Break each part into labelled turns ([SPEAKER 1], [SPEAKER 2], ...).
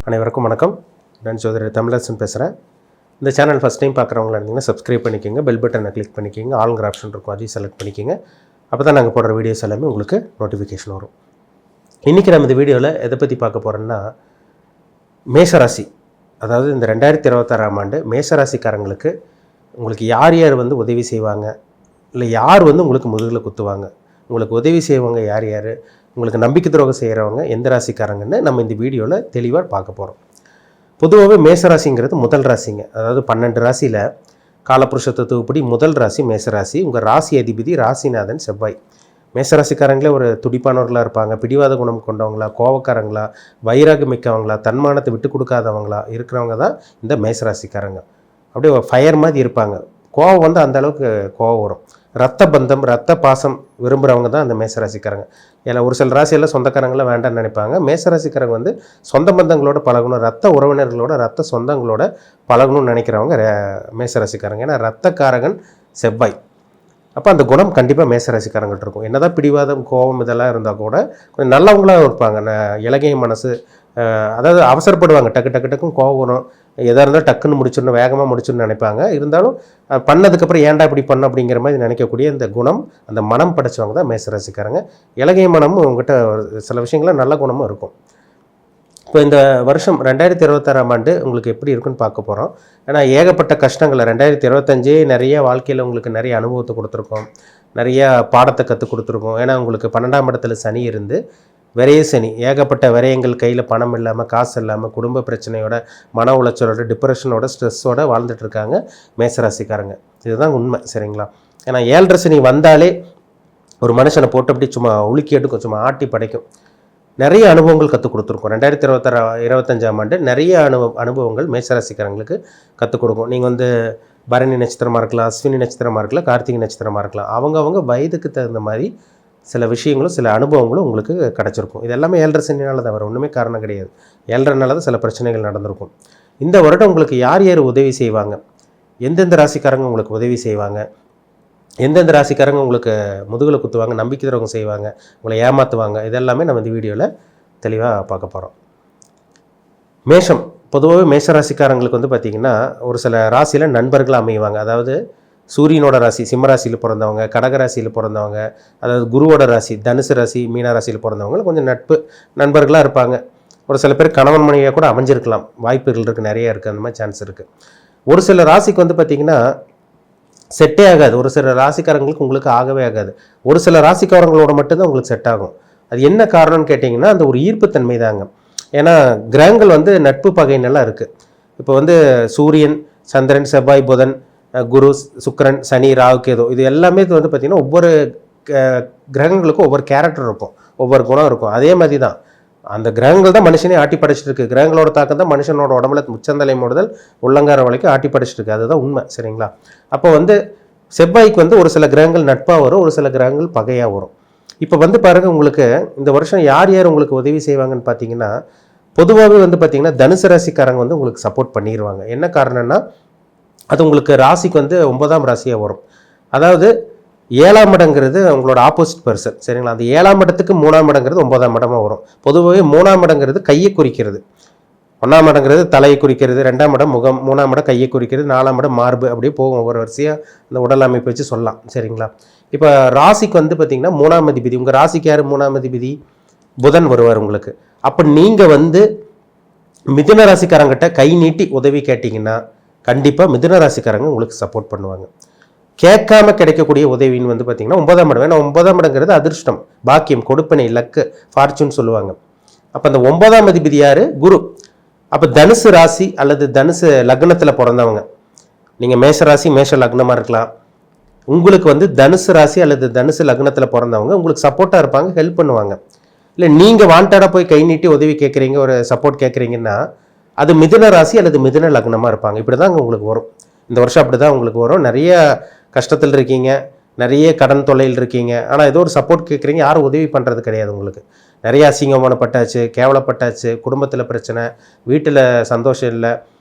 [SPEAKER 1] அனைவருக்கும் வணக்கம். நான் ஜோதிடர் தமிழரசன் பேசுகிறேன். இந்த சேனல் ஃபஸ்ட் டைம் பார்க்குறவங்களா இருந்தீங்கன்னா சப்ஸ்கிரைப் பண்ணிக்கோங்க, பெல் பட்டனை கிளிக் பண்ணிக்கோங்க, ஆளுங்கிற ஆப்ஷன் இருக்கும் அதையும் செலக்ட் பண்ணிக்கோங்க. அப்போ தான் நாங்கள் போடுற வீடியோஸ் எல்லாமே உங்களுக்கு நோட்டிஃபிகேஷன் வரும். இன்றைக்கி நம்ம இந்த வீடியோவில் எதை பற்றி பார்க்க போகிறோன்னா, மேஷராசி, அதாவது இந்த 2026ஆம் ஆண்டு மேஷராசிக்காரங்களுக்கு உங்களுக்கு யார் யார் வந்து உதவி செய்வாங்க, இல்லை யார் வந்து உங்களுக்கு முதுகில் குத்துவாங்க, உங்களுக்கு உதவி செய்வாங்க யார் யார், உங்களுக்கு நம்பிக்கை துரோகம் செய்கிறவங்க எந்த ராசிக்காரங்கன்னு நம்ம இந்த வீடியோவில் தெளிவாக பார்க்க போகிறோம். பொதுவாகவே மேஷராசிங்கிறது முதல் ராசிங்க. அதாவது 12 ராசியில் காலபுருஷ தத்துவப்படி முதல் ராசி மேஷராசி. உங்கள் ராசி அதிபதி ராசிநாதன் செவ்வாய். மேஷராசிக்காரங்களே ஒரு துடிப்பானவர்களாக இருப்பாங்க, பிடிவாத குணம் கொண்டவங்களா, கோவக்காரங்களா, வைராக மிக்கவங்களா, தன்மானத்தை விட்டு கொடுக்காதவங்களா இருக்கிறவங்க தான் இந்த மேஷராசிக்காரங்க. அப்படியே ஃபயர் மாதிரி இருப்பாங்க. கோவம் வந்து அந்த அளவுக்கு கோவம் வரும். ரத்த பந்தம், ரத்த பாசம் விரும்புகிறவங்க தான் அந்த மேஷராசிக்காரங்க. ஏன்னா ஒரு சில ராசியெல்லாம் சொந்தக்காரங்களாம் வேண்டாம்னு நினைப்பாங்க. மேஷராசிக்காரங்க வந்து சொந்த பந்தங்களோட பழகணும், ரத்த உறவினர்களோட, ரத்த சொந்தங்களோட பழகணும்னு நினைக்கிறவங்க மேஷராசிக்காரங்க. ஏன்னா ரத்தக்காரகன் செவ்வாய். அப்போ அந்த குணம் கண்டிப்பாக மேஷராசிக்காரங்கள்ட்ட இருக்கும். என்னதான் பிடிவாதம், கோபம் இதெல்லாம் இருந்தால் கூட கொஞ்சம் நல்லவங்களாக இருப்பாங்க. இலகிய மனசு, அதாவது அவசரப்படுவாங்க, டக்கு டக்கு டக்குன்னு கோபம் வரும், எதாக இருந்தாலும் டக்குன்னு முடிச்சிடணும், வேகமாக முடிச்சிடணும்னு நினைப்பாங்க. இருந்தாலும் பண்ணதுக்கப்புறம் ஏன்டா இப்படி பண்ண அப்படிங்கிற மாதிரி நினைக்கக்கூடிய இந்த குணம், அந்த மனம் படைச்சவங்க தான் மேஷராசிக்காரங்க. இலகிய மனமும் உங்கள்கிட்ட சில விஷயங்கள்லாம் நல்ல குணமும் இருக்கும். இப்போ இந்த வருஷம் 2026ஆம் ஆண்டு உங்களுக்கு எப்படி இருக்குன்னு பார்க்க போகிறோம். ஏன்னா ஏகப்பட்ட கஷ்டங்களை 2025 நிறைய வாழ்க்கையில் உங்களுக்கு நிறைய அனுபவத்தை கொடுத்துருக்கோம், நிறைய பாடத்தை கற்றுக் கொடுத்துருக்கோம். ஏன்னா உங்களுக்கு 12ஆம் இடத்துல சனி இருந்து விரைய சனி, ஏகப்பட்ட விரயங்கள், கையில் பணம் இல்லாமல், காசு இல்லாமல், குடும்ப பிரச்சனையோட, மன உளைச்சலோட, டிப்ரெஷனோட, ஸ்ட்ரெஸ்ஸோட வாழ்ந்துட்டுருக்காங்க மேஷராசிக்காரங்க. இதுதான் உண்மை, சரிங்களா? ஏன்னா 7.5 சனி வந்தாலே ஒரு மனுஷனை போட்டு அப்படி சும்மா உலுக்கி எடுக்கும், சும்மா ஆட்டி படைக்கும். நிறைய அனுபவங்கள் கற்றுக் கொடுத்துருக்கோம். 2025ஆம் ஆண்டு நிறைய அனுபவங்கள் மேஷராசிக்காரங்களுக்கு கற்றுக் கொடுக்கும். நீங்கள் வந்து பரணி நட்சத்திரமாக இருக்கலாம், அஸ்வினி நட்சத்திரமாக இருக்கலாம், கார்த்திகை நட்சத்திரமாக இருக்கலாம். அவங்க வயதுக்கு தகுந்த மாதிரி சில விஷயங்களும் சில அனுபவங்களும் உங்களுக்கு கிடச்சிருக்கும். இது எல்லாமே 7.5 சனினால தான் வரும், ஒன்றுமே காரணம் கிடையாது. 7.5நால தான் சில பிரச்சனைகள் நடந்திருக்கும். இந்த வருடம் உங்களுக்கு யார் யார் உதவி செய்வாங்க, எந்தெந்த ராசிக்காரங்க உங்களுக்கு உதவி செய்வாங்க, எந்தெந்த ராசிக்காரங்க உங்களுக்கு முதுகில் குத்துவாங்க, நம்பிக்கை துரோகம் செய்வாங்க, உங்களை ஏமாற்றுவாங்க, இதெல்லாமே நம்ம இந்த வீடியோவில் தெளிவாக பார்க்க போகிறோம். மேஷம், பொதுவாகவே மேஷராசிக்காரங்களுக்கு வந்து பார்த்திங்கன்னா ஒரு சில ராசியில் நண்பர்கள் அமைவாங்க. அதாவது சூரியனோட ராசி சிம்மராசியில் பிறந்தவங்க, கடகராசியில் பிறந்தவங்க, அதாவது குருவோட ராசி தனுசு ராசி, மீன ராசியில் பிறந்தவங்க கொஞ்சம் நண்பர்களாக இருப்பாங்க. ஒரு சில பேர் கணவன் மனைவியாக கூட அமைஞ்சிருக்கலாம், வாய்ப்புகள் இருக்குது, நிறைய இருக்குது, அந்த மாதிரி சான்ஸ் இருக்குது. ஒரு சில ராசிக்கு வந்து பார்த்திங்கன்னா செட்டே ஆகாது. ஒரு சில ராசிக்காரங்களுக்கு உங்களுக்கு ஆகவே ஆகாது. ஒரு சில ராசிக்காரங்களோட மட்டும்தான் உங்களுக்கு செட் ஆகும். அது என்ன காரணம்னு கேட்டிங்கன்னா அந்த ஒரு ஈர்ப்புத்தன்மை தாங்க. ஏன்னா கிரகங்கள் வந்து நட்பு பகைன்னெல்லாம் இருக்குது. இப்போ வந்து சூரியன், சந்திரன், செவ்வாய், புதன், குரு, சுக்கிரன், சனி, ராகு, கேது, இது எல்லாமே வந்து பார்த்திங்கன்னா ஒவ்வொரு கிரகங்களுக்கும் ஒவ்வொரு கேரக்டர் இருக்கும், ஒவ்வொரு குணம் இருக்கும். அதே மாதிரி தான் அந்த கிரகங்கள் தான் மனுஷனே ஆட்டி படைச்சிட்டு இருக்கு. கிரகங்களோட தாக்கம் தான் மனுஷனோட உடம்புல உச்சந்தலை முதல் உள்ளங்கார வரைக்கும் ஆட்டி படைச்சிட்டு இருக்கு. அதுதான் உண்மை, சரிங்களா? அப்போ வந்து செவ்வாய்க்கு வந்து ஒரு சில கிரகங்கள் நட்பாக வரும், ஒரு சில கிரகங்கள் பகையாக வரும். இப்போ வந்து பாருங்கள், உங்களுக்கு இந்த வருஷம் யார் யார் உங்களுக்கு உதவி செய்வாங்கன்னு பார்த்தீங்கன்னா, பொதுவாகவே வந்து பார்த்திங்கன்னா தனுசு ராசிக்காரங்க வந்து உங்களுக்கு சப்போர்ட் பண்ணிடுவாங்க. என்ன காரணம்னா அது உங்களுக்கு ராசிக்கு வந்து 9ஆம் ராசியாக வரும். அதாவது 7ஆம் இடங்கிறது உங்களோட ஆப்போசிட் பர்சன், சரிங்களா? அந்த 7ஆம் இடத்துக்கு 3ஆம் இடங்கிறது 9ஆம் இடமாக வரும். பொதுவாகவே 3ஆம் இடங்கிறது கையை குறிக்கிறது, 1ஆம் இடங்கிறது தலையை குறிக்கிறது, 2ஆம் இடம் முகம், 3ஆம் இடம் கையை குறிக்கிறது, 4ஆம் இடம் மார்பு, அப்படியே போகும். ஒவ்வொரு வரிசையாக இந்த உடல் அமைப்பு வச்சு சொல்லலாம், சரிங்களா? இப்போ ராசிக்கு வந்து பார்த்திங்கன்னா 3ஆம் அதிபதி, உங்கள் ராசிக்கு யார் 3ஆம் அதிபதி? புதன் வருவார் உங்களுக்கு. அப்போ நீங்கள் வந்து மிதுன ராசிக்காரங்கிட்ட கை நீட்டி உதவி கேட்டிங்கன்னா கண்டிப்பாக மிதுன ராசிக்காரங்க உங்களுக்கு சப்போர்ட் பண்ணுவாங்க. கேட்காம கிடைக்கக்கூடிய உதவின்னு வந்து பார்த்திங்கன்னா 9ஆம் இடம். ஏன்னா 9ஆம் இடங்கிறது அதிர்ஷ்டம், பாக்கியம், கொடுப்பனை, லக்கு, ஃபார்ச்சூன் சொல்லுவாங்க. அப்போ அந்த 9ஆம் அதிபதி யார்? குரு. அப்போ தனுசு ராசி அல்லது தனுசு லக்னத்தில் பிறந்தவங்க, நீங்கள் மேஷ ராசி மேஷ லக்னமாக இருக்கலாம், உங்களுக்கு வந்து தனுசு ராசி அல்லது தனுசு லக்னத்தில் பிறந்தவங்க உங்களுக்கு சப்போர்ட்டாக இருப்பாங்க, ஹெல்ப் பண்ணுவாங்க. இல்லை நீங்கள் வாண்டடாக போய் கை நீட்டி உதவி கேட்குறீங்க, ஒரு சப்போர்ட் கேட்குறீங்கன்னா அது மிதுன ராசி அல்லது மிதுன லக்னமாக இருப்பாங்க. இப்படி தான் உங்களுக்கு வரும். இந்த வருஷம் அப்படி தான் உங்களுக்கு வரும். நிறைய கஷ்டத்தில் இருக்கீங்க, நிறைய கடன் தொல்லையில் இருக்கீங்க, ஆனால் ஏதோ ஒரு சப்போர்ட் கேட்குறீங்க, யாரும் உதவி பண்ணுறது கிடையாது. உங்களுக்கு நிறைய அசிங்கமானப்பட்டாச்சு, கேவலப்பட்டாச்சு, குடும்பத்தில் பிரச்சனை, வீட்டில் சந்தோஷம் இல்லை,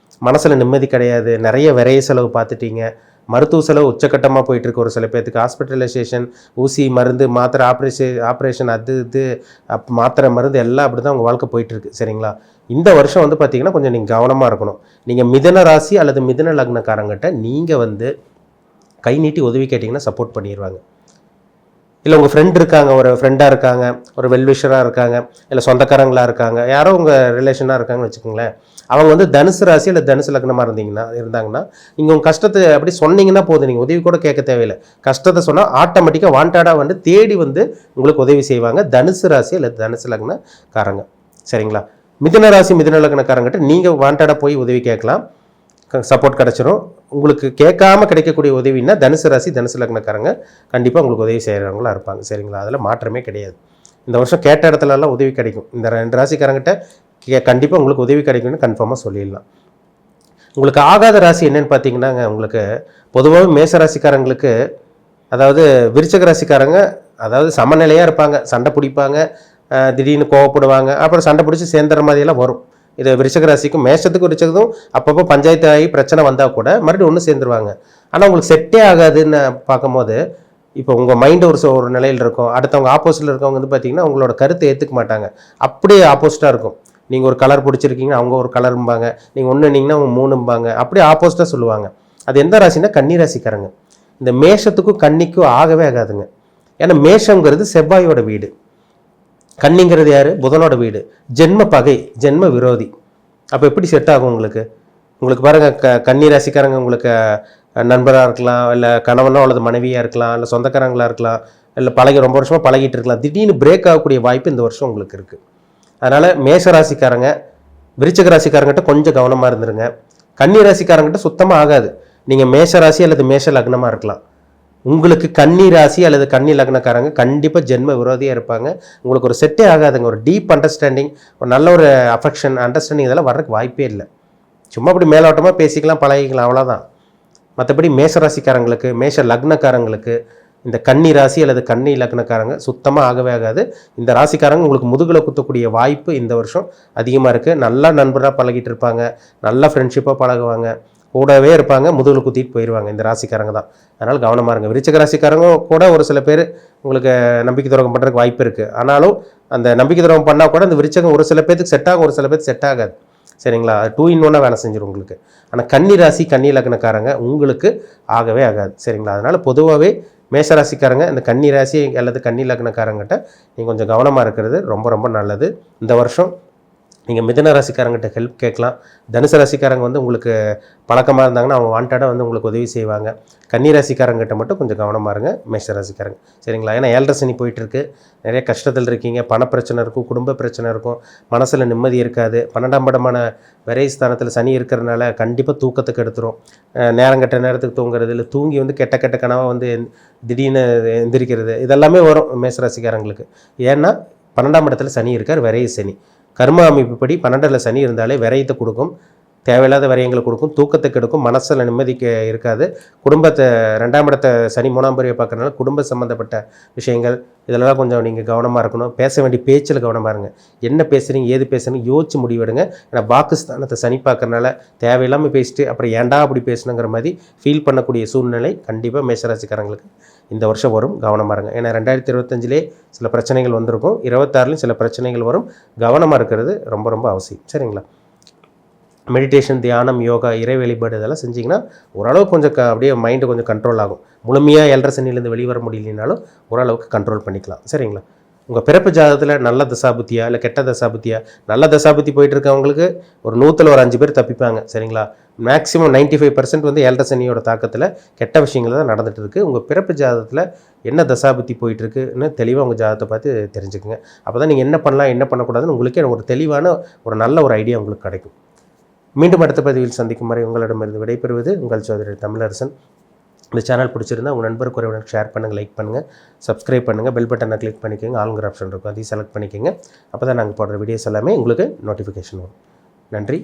[SPEAKER 1] மனசில் நிம்மதி கிடையாது, நிறைய விரைய செலவு பார்த்துட்டீங்க, மருத்துவ செலவு உச்சக்கட்டமாக போயிட்டுருக்கு. ஒரு சில பேர்த்துக்கு ஹாஸ்பிட்டலைசேஷன், ஊசி, மருந்து, மாத்திரை, ஆப்ரேஷன் அது இது மாத்திரை, மருந்து எல்லாம் அப்படி தான் உங்கள் வாழ்க்கை போயிட்டுருக்கு. சரிங்களா? இந்த வருஷம் வந்து பார்த்திங்கன்னா கொஞ்சம் நீங்கள் கவனமாக இருக்கணும். நீங்கள் மிதன ராசி அல்லது மிதன லக்னக்காரங்கிட்ட நீங்கள் வந்து கை நீட்டி உதவி கேட்டிங்கன்னா சப்போர்ட் பண்ணிடுவாங்க. இல்லை உங்கள் ஃப்ரெண்ட் இருக்காங்க, ஒரு ஃப்ரெண்டாக இருக்காங்க, ஒரு வெல்விஷராக இருக்காங்க, இல்லை சொந்தக்காரங்களாக இருக்காங்க, யாரோ உங்கள் ரிலேஷனாக இருக்காங்கன்னு வச்சுக்கோங்களேன். அவங்க வந்து தனுசு ராசி இல்லை தனுசு லக்னமாக இருந்தாங்கன்னா நீங்கள் உங்கள் கஷ்டத்தை அப்படி சொன்னீங்கன்னா போதும், நீங்கள் உதவி கூட கேட்க தேவையில்லை. கஷ்டத்தை சொன்னால் ஆட்டோமேட்டிக்காக வாண்டடாக வந்து தேடி வந்து உங்களுக்கு உதவி செய்வாங்க தனுசு ராசி இல்லை தனுசு லக்னக்காரங்க. சரிங்களா? மிதுன ராசி மிதுன லக்னக்காரங்கிட்ட நீங்கள் வாண்டடாக போய் உதவி கேட்கலாம், சப்போர்ட் கிடச்சிரும். உங்களுக்கு கேட்காம கிடைக்கக்கூடிய உதவின்னா தனுசு ராசி தனுசு லக்னக்காரங்க கண்டிப்பாக உங்களுக்கு உதவி செய்கிறவங்களா இருப்பாங்க. சரிங்களா? அதில் மாற்றமே கிடையாது. இந்த வருஷம் கேட்ட இடத்துலலாம் உதவி கிடைக்கும். இந்த 2 ராசிக்காரங்கிட்ட கண்டிப்பாக உங்களுக்கு உதவி கிடைக்கும்னு கன்ஃபார்மாக சொல்லிடலாம். உங்களுக்கு ஆகாத ராசி என்னென்னு பார்த்தீங்கன்னாங்க, உங்களுக்கு பொதுவாக மேச ராசிக்காரங்களுக்கு, அதாவது விருச்சக ராசிக்காரங்க அதாவது சமநிலையாக இருப்பாங்க, சண்டை பிடிப்பாங்க, திடீர்னு கோவப்படுவாங்க, அப்புறம் சண்டை பிடிச்சி சேர்ந்துற மாதிரியெல்லாம் வரும். இது விருச்சக ராசிக்கும் மேஷத்துக்கும் விருச்சகத்துக்கும் அப்பப்போ பஞ்சாயத்து ஆகி பிரச்சனை வந்தால் கூட மறுபடியும் ஒன்று சேர்ந்துருவாங்க. ஆனால் உங்களுக்கு செட்டே ஆகாதுன்னு பார்க்கும்போது, இப்போ உங்கள் மைண்டு ஒரு நிலையில் இருக்கும், அடுத்தவங்க ஆப்போசிட்டில் இருக்கவங்க வந்து பார்த்திங்கன்னா உங்களோட கருத்தை ஏற்றுக்க மாட்டாங்க, அப்படியே ஆப்போசிட்டாக இருக்கும். நீங்கள் ஒரு கலர் பிடிச்சிருக்கீங்க, அவங்க ஒரு கலரும்பாங்க, நீங்கள் ஒன்றுனீங்கன்னா அவங்க 3ம்பாங்க, அப்படியே ஆப்போசிட்டாக சொல்லுவாங்க. அது எந்த ராசினா கன்னி ராசிக்காரங்க. இந்த மேஷத்துக்கும் கன்னிக்கும் ஆகவே ஆகாதுங்க. ஏன்னா மேஷங்கிறது செவ்வாயோட வீடு, கன்னிங்கிறது யார்? புதனோட வீடு. ஜென்ம பகை, ஜென்ம விரோதி. அப்போ எப்படி செட் ஆகும் உங்களுக்கு? உங்களுக்கு பாருங்கள், கன்னி ராசிக்காரங்க உங்களுக்கு நண்பராக இருக்கலாம், இல்லை கணவனோ அல்லது மனைவியாக இருக்கலாம், இல்லை சொந்தக்காரங்களாக இருக்கலாம், இல்லை ரொம்ப வருஷமாக பழகிட்டு இருக்கலாம். திடீர்னு பிரேக் ஆகக்கூடிய வாய்ப்பு இந்த வருஷம் உங்களுக்கு இருக்குது. அதனால் மேஷ ராசிக்காரங்க விருச்சிக ராசிக்காரங்கிட்ட கொஞ்சம் கவனமாக இருந்துருங்க. கன்னி ராசிக்காரங்கிட்ட சுத்தமாக ஆகாது. நீங்கள் மேஷ ராசி அல்லது மேஷ லக்னமாக இருக்கலாம், உங்களுக்கு கன்னி ராசி அல்லது கன்னி லக்னக்காரங்க கண்டிப்பாக ஜென்ம விரோதியாக இருப்பாங்க. உங்களுக்கு ஒரு செட்டே ஆகாதுங்க. ஒரு டீப் அண்டர்ஸ்டாண்டிங், ஒரு நல்ல ஒரு அஃபெக்ஷன், அண்டர்ஸ்டாண்டிங் இதெல்லாம் வர்றதுக்கு வாய்ப்பே இல்லை. சும்மா அப்படி மேலோட்டமாக பேசிக்கலாம், பழகிக்கலாம், அவ்வளோதான். மற்றபடி மேஷ ராசிக்காரங்களுக்கு, மேஷ லக்னக்காரங்களுக்கு இந்த கன்னி ராசி அல்லது கன்னி லக்னக்காரங்க சுத்தமாக ஆகவே ஆகாது. இந்த ராசிக்காரங்க உங்களுக்கு முதுகில் குத்தக்கூடிய வாய்ப்பு இந்த வருஷம் அதிகமாக இருக்குது. நல்லா நண்பராக பழகிட்டு இருப்பாங்க, நல்லா ஃப்ரெண்ட்ஷிப்பாக பழகுவாங்க, கூடவே இருப்பாங்க, முதுகில் குத்திட்டு போயிடுவாங்க. இந்த ராசிக்காரங்க தான். அதனால் கவனமாக இருங்க. விருச்சிக ராசிக்காரங்க கூட ஒரு சில பேர் உங்களுக்கு நம்பிக்கை துரோகம் பண்ணுறதுக்கு வாய்ப்பு இருக்குது. ஆனாலும் அந்த நம்பிக்கை துரோகம் பண்ணால் கூட அந்த விருச்சகம் ஒரு சில பேருக்கு செட் ஆகும், ஒரு சில பேருக்கு செட் ஆகாது. சரிங்களா? அது 2 in 1 வேலை செஞ்சிடும் உங்களுக்கு. ஆனால் கன்னி ராசி கன்னி லக்னக்காரங்க உங்களுக்கு ஆகவே ஆகாது. சரிங்களா? அதனால் பொதுவாகவே மேஷராசிக்காரங்க இந்த கன்னி ராசி அல்லது கன்னி லக்னக்காரங்கிட்ட நீங்கள் கொஞ்சம் கவனமாக இருக்கிறது ரொம்ப ரொம்ப நல்லது. இந்த வருஷம் நீங்கள் மிதுன ராசிக்காரங்கிட்ட ஹெல்ப் கேட்கலாம். தனுசு ராசிக்காரங்க வந்து உங்களுக்கு பழக்கமாக இருந்தாங்கன்னா அவங்க வாண்டடாக வந்து உங்களுக்கு உதவி செய்வாங்க. கன்னி ராசிக்காரங்கிட்ட மட்டும் கொஞ்சம் கவனமாக இருங்க மேஷ ராசிக்காரங்க. சரிங்களா? ஏன்னா 7.5 சனி போயிட்டுருக்கு, நிறைய கஷ்டத்தில் இருக்கீங்க, பணப்பிரச்சனை இருக்கும், குடும்ப பிரச்சனை இருக்கும், மனசில் நிம்மதி இருக்காது. 12ஆம் இடமான விரை ஸ்தானத்தில் சனி இருக்கிறதுனால கண்டிப்பாக தூக்கத்துக்கு எடுத்துரும். நேரங்கட்ட நேரத்துக்கு தூங்குறது, இல்லை தூங்கி வந்து கெட்ட கெட்ட கனவாக வந்து திடீர்னு எந்திரிக்கிறது, இதெல்லாமே வரும் மேஷராசிக்காரங்களுக்கு. ஏன்னா 12ஆம் இடத்துல சனி இருக்கார், விரை சனி. கர்ம அமைப்புப்படி 12ல் சனி இருந்தாலே விரயத்தை கொடுக்கும், தேவையில்லாத விரயங்களை கொடுக்கும், தூக்கத்தை கெடுக்கும், மனசில் நிம்மதிக்கு இருக்காது. குடும்பத்தை 2ஆம் இடத்தை சனி 3ஆம் பார்வையை பார்க்கறதுனால குடும்ப சம்மந்தப்பட்ட விஷயங்கள் இதெல்லாம் கொஞ்சம் நீங்கள் கவனமாக இருக்கணும். பேச வேண்டிய பேச்சில் கவனமாக இருங்க. என்ன பேசுகிறீங்க, ஏது பேசுகிறீங்க யோசிச்சு முடிவெடுங்க. ஏன்னா பாகிஸ்தானத்தை சனி பார்க்கறதுனால தேவையில்லாமல் பேசிட்டு அப்புறம் ஏன்டா அப்படி பேசணுங்கிற மாதிரி ஃபீல் பண்ணக்கூடிய சூழ்நிலை கண்டிப்பாக மேஷராசிக்காரங்களுக்கு இந்த வருஷம் வரும். கவனமாக இருங்க. ஏன்னா 2025 சில பிரச்சனைகள் வந்திருக்கும், 26 சில பிரச்சனைகள் வரும். கவனமாக இருக்கிறது ரொம்ப ரொம்ப அவசியம். சரிங்களா? மெடிடேஷன், தியானம், யோகா, இறை வழிபாடு இதெல்லாம் செஞ்சிங்கன்னா ஓரளவுக்கு கொஞ்சம் அப்படியே மைண்டு கொஞ்சம் கண்ட்ரோல் ஆகும். முழுமையாக 7.5 சனிலேருந்து வெளிவர முடியலனாலும் ஓரளவுக்கு கண்ட்ரோல் பண்ணிக்கலாம். சரிங்களா? உங்கள் பிறப்பு ஜாதகத்தில் நல்ல தசாபுத்தியா இல்லை கெட்ட தசாபுத்தியா? நல்ல தசாபுத்தி போயிட்டு இருக்கவங்களுக்கு ஒரு 100ல் ஒரு 5 பேர் தப்பிப்பாங்க. சரிங்களா? மேக்ஸிமம் 95% வந்து 7.5 சனியோட தாக்கத்தில் கெட்ட விஷயங்கள் தான் நடந்துகிட்டு இருக்குது. உங்கள் பிறப்பு ஜாதகத்தில் என்ன தசாபுத்தி போயிட்டுருக்குன்னு தெளிவாக உங்கள் ஜாதகத்தை பார்த்து தெரிஞ்சுக்குங்க. அப்போ தான் நீங்கள் என்ன பண்ணலாம் என்ன பண்ணக்கூடாதுன்னு உங்களுக்கே ஒரு தெளிவான ஒரு நல்ல ஒரு ஐடியா உங்களுக்கு கிடைக்கும். மீண்டும் அடுத்த பதிவில் சந்திக்கும் வரை உங்களிடமிருந்து விடைபெறுவது உங்கள் சோதரர் தமிழரசன். இந்த சேனல் பிடிச்சிருந்தா உங்கள் நண்பருக்கு ஒருவனுக்கு ஷேர் பண்ணுங்கள், லைக் பண்ணுங்கள், சப்ஸ்கிரைப் பண்ணுங்கள், பெல் பட்டனை கிளிக் பண்ணிக்கோங்க, ஆளுங்கிற ஆப்ஷன் இருக்கும், அதையும் செலக்ட் பண்ணிக்கோங்க. அப்போ தான் நாங்கள் போடுற வீடியோஸ் எல்லாமே உங்களுக்கு நோட்டிஃபிகேஷன் வரும். நன்றி.